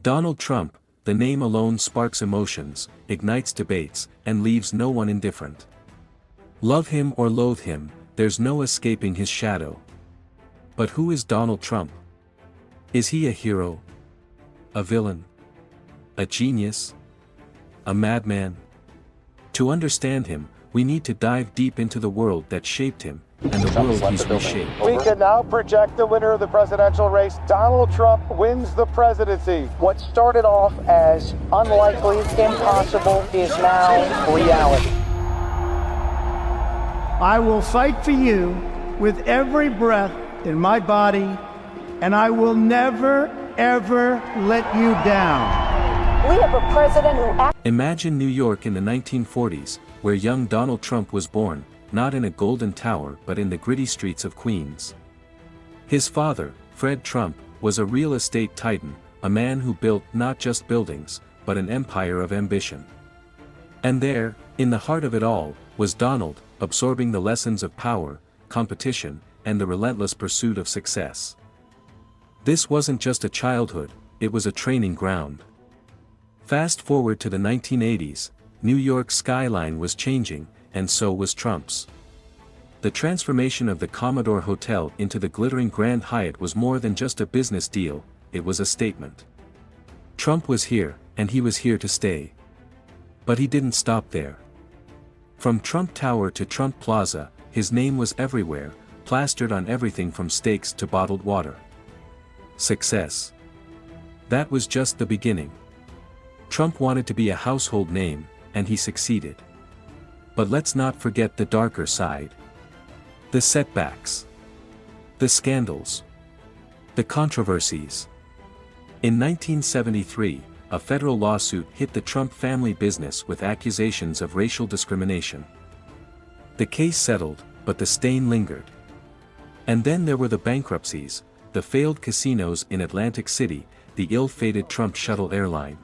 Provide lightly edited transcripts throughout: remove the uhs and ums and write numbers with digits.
Donald Trump, the name alone sparks emotions, ignites debates, and leaves no one indifferent. Love him or loathe him, there's no escaping his shadow. But who is Donald Trump? Is he a hero? A villain? A genius? A madman? To understand him, we need to dive deep into the world that shaped him, and the world he's reshaped. We can now project the winner of the presidential race. Donald Trump wins the presidency. What started off as unlikely, impossible, is now reality. I will fight for you with every breath in my body, and I will never, ever let you down. We have a president who Imagine New York in the 1940s, where young Donald Trump was born, not in a golden tower but in the gritty streets of Queens. His father, Fred Trump, was a real estate titan, a man who built not just buildings, but an empire of ambition. And there, in the heart of it all, was Donald, absorbing the lessons of power, competition, and the relentless pursuit of success. This wasn't just a childhood, it was a training ground. Fast forward to the 1980s, New York's skyline was changing, and so was Trump's. The transformation of the Commodore Hotel into the glittering Grand Hyatt was more than just a business deal, it was a statement. Trump was here, and he was here to stay. But he didn't stop there. From Trump Tower to Trump Plaza, his name was everywhere, plastered on everything from steaks to bottled water. Success. That was just the beginning. Trump wanted to be a household name, and he succeeded. But let's not forget the darker side. The setbacks. The scandals. The controversies. In 1973, a federal lawsuit hit the Trump family business with accusations of racial discrimination. The case settled, but the stain lingered. And then there were the bankruptcies, the failed casinos in Atlantic City, the ill-fated Trump shuttle airline.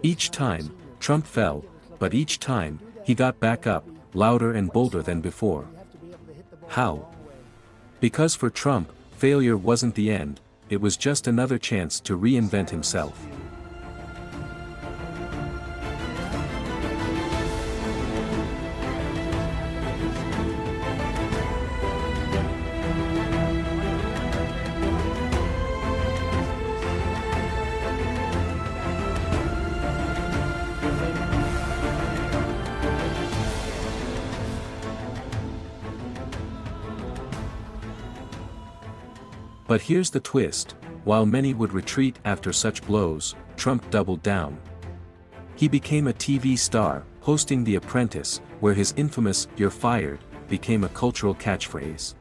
Each time, Trump fell, but each time, he got back up, louder and bolder than before. How? Because for Trump, failure wasn't the end, it was just another chance to reinvent himself. But here's the twist, while many would retreat after such blows, Trump doubled down. He became a TV star, hosting The Apprentice, where his infamous "You're fired" became a cultural catchphrase.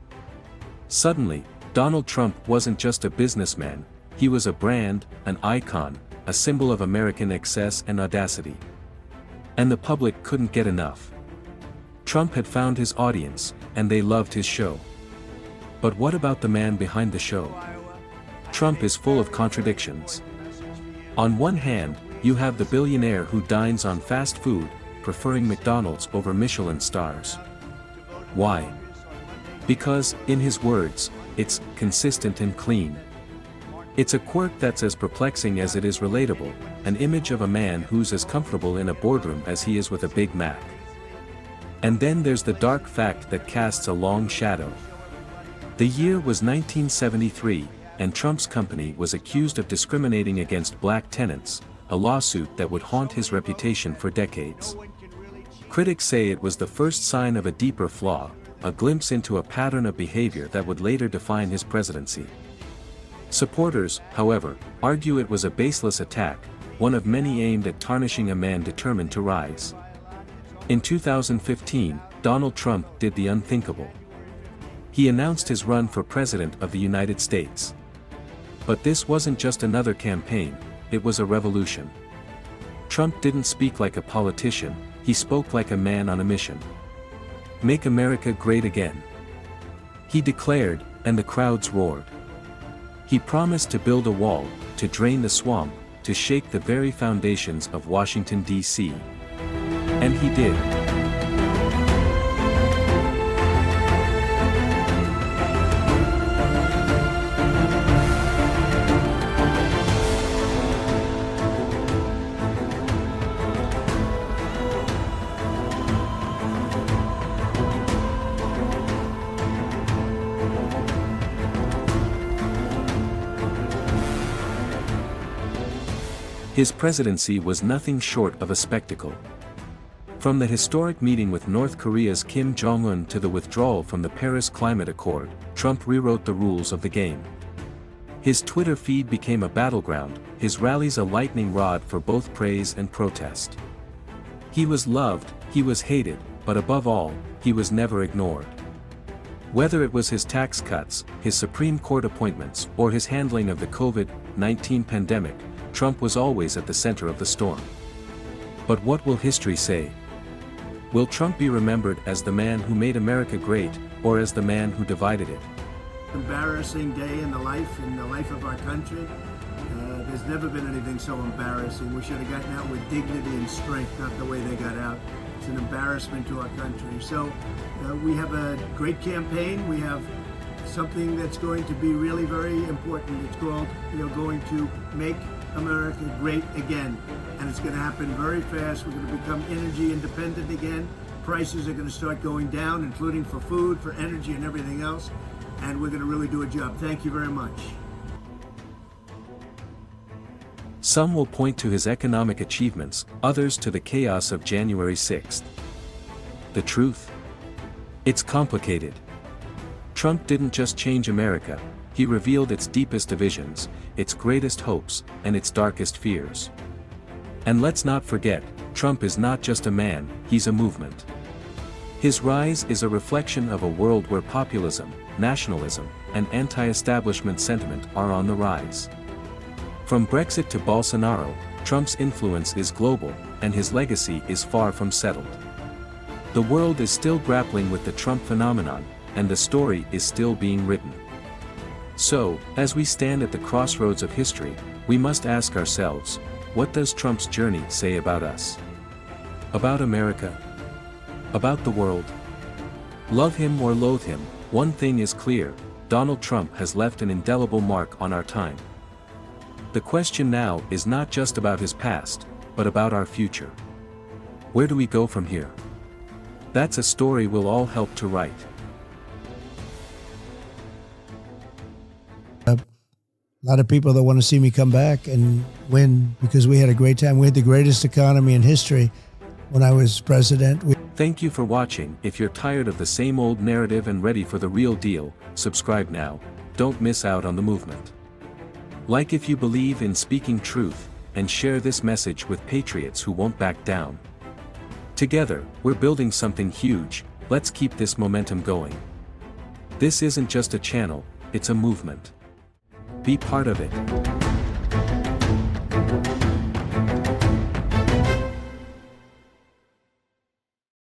Suddenly, Donald Trump wasn't just a businessman, he was a brand, an icon, a symbol of American excess and audacity. And the public couldn't get enough. Trump had found his audience, and they loved his show. But what about the man behind the show? Trump is full of contradictions. On one hand, you have the billionaire who dines on fast food, preferring McDonald's over Michelin stars. Why? Because, in his words, it's consistent and clean. It's a quirk that's as perplexing as it is relatable, an image of a man who's as comfortable in a boardroom as he is with a Big Mac. And then there's the dark fact that casts a long shadow. The year was 1973, and Trump's company was accused of discriminating against black tenants, a lawsuit that would haunt his reputation for decades. Critics say it was the first sign of a deeper flaw, a glimpse into a pattern of behavior that would later define his presidency. Supporters, however, argue it was a baseless attack, one of many aimed at tarnishing a man determined to rise. In 2015, Donald Trump did the unthinkable. He announced his run for President of the United States. But this wasn't just another campaign, it was a revolution. Trump didn't speak like a politician, he spoke like a man on a mission. Make America great again. He declared, and the crowds roared. He promised to build a wall, to drain the swamp, to shake the very foundations of Washington, D.C. And he did. His presidency was nothing short of a spectacle. From the historic meeting with North Korea's Kim Jong-un to the withdrawal from the Paris Climate Accord, Trump rewrote the rules of the game. His Twitter feed became a battleground, his rallies a lightning rod for both praise and protest. He was loved, he was hated, but above all, he was never ignored. Whether it was his tax cuts, his Supreme Court appointments, or his handling of the COVID-19 pandemic, Trump was always at the center of the storm. But what will history say? Will Trump be remembered as the man who made America great, or as the man who divided it? Embarrassing day in the life of our country. There's never been anything so embarrassing. We should have gotten out with dignity and strength, not the way they got out. It's an embarrassment to our country. So we have a great campaign. We have something that's going to be really very important. It's called, going to make America great again. And it's going to happen very fast. We're going to become energy independent again. Prices are going to start going down, including for food, for energy, and everything else. And we're going to really do a job. Thank you very much. Some will point to his economic achievements, others to the chaos of January 6th. The truth? It's complicated. Trump didn't just change America, he revealed its deepest divisions, its greatest hopes, and its darkest fears. And let's not forget, Trump is not just a man, he's a movement. His rise is a reflection of a world where populism, nationalism, and anti-establishment sentiment are on the rise. From Brexit to Bolsonaro, Trump's influence is global, and his legacy is far from settled. The world is still grappling with the Trump phenomenon, and the story is still being written. So, as we stand at the crossroads of history, we must ask ourselves, what does Trump's journey say about us? About America? About the world? Love him or loathe him, one thing is clear, Donald Trump has left an indelible mark on our time. The question now is not just about his past, but about our future. Where do we go from here? That's a story we'll all help to write. A lot of people that want to see me come back and win because we had a great time. We had the greatest economy in history when I was president. Thank you for watching. If you're tired of the same old narrative and ready for the real deal, subscribe now. Don't miss out on the movement. Like if you believe in speaking truth, and share this message with patriots who won't back down. Together, we're building something huge. Let's keep this momentum going. This isn't just a channel, it's a movement. Be part of it.